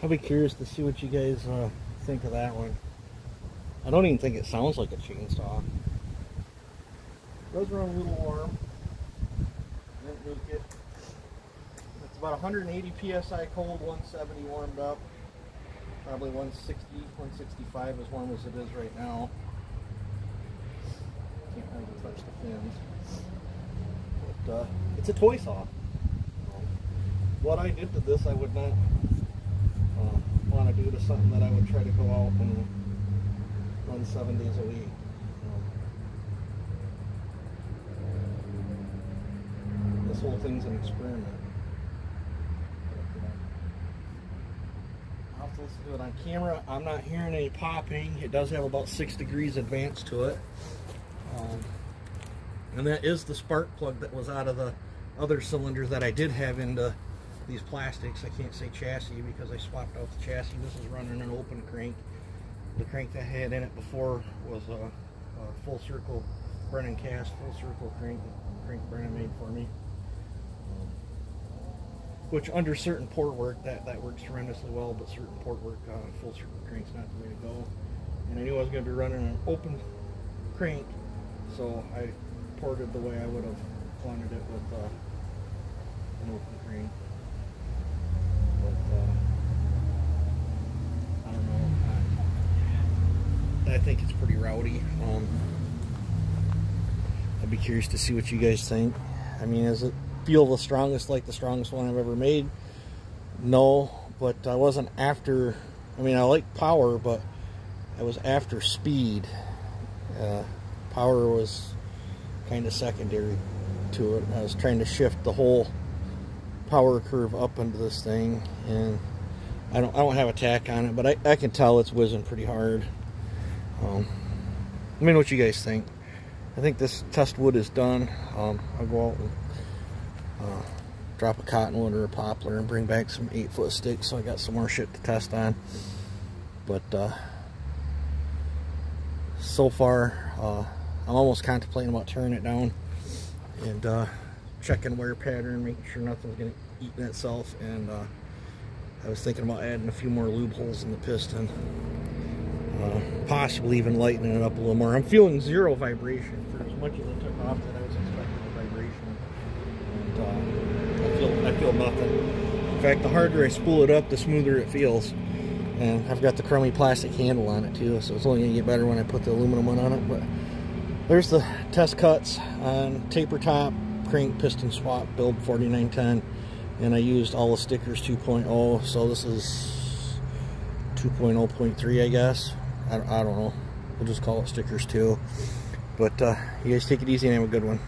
I'll be curious to see what you guys think of that one. I don't even think it sounds like a chainsaw. It does run a little warm. Didn't nuke it. It's about 180 psi cold, 170 warmed up. Probably 160, 165 as warm as it is right now. Can't really touch the fins. But it's a toy saw. What I did to this, I would not want to do to something that I would try to go out and run 7 days a week. This whole thing's an experiment. I'll have to listen to it on camera. I'm not hearing any popping. It does have about 6 degrees advance to it. And that is the spark plug that was out of the other cylinder that I did have into these plastics. I can't say chassis because I swapped out the chassis. This is running an open crank. The crank that I had in it before was a full circle Brennan cast, full circle crank Brennan made for me. Which under certain port work, that works tremendously well, but certain port work, full circle crank's not the way to go. And I knew I was going to be running an open crank, so I ported the way I would have wanted it with an open crank. But I don't know. I think it's pretty rowdy. I'd be curious to see what you guys think. I mean, does it feel the strongest, like the strongest one I've ever made? No, but I wasn't after. I mean, I like power, but I was after speed. Power was kind of secondary to it. I was trying to shift the whole power curve up into this thing, and I don't have a tack on it, but I can tell it's whizzing pretty hard. Let me know what you guys think. I think this test wood is done. I'll go out and drop a cottonwood or a poplar and bring back some 8-foot sticks, so I got some more shit to test on. But so far, I'm almost contemplating about tearing it down and checking wear pattern, making sure nothing's going to eat in itself. And I was thinking about adding a few more lube holes in the piston, possibly even lightening it up a little more. I'm feeling zero vibration for as much as I took off that I was expecting a vibration, and I feel nothing. In fact, the harder I spool it up, the smoother it feels. And I've got the crummy plastic handle on it too, so it's only going to get better when I put the aluminum one on it. But there's the test cuts on taper top, crank, piston swap, build 4910. And I used all the stickers 2.0, so this is 2.0.3, I guess. I don't know. We'll just call it stickers 2. But you guys take it easy and have a good one.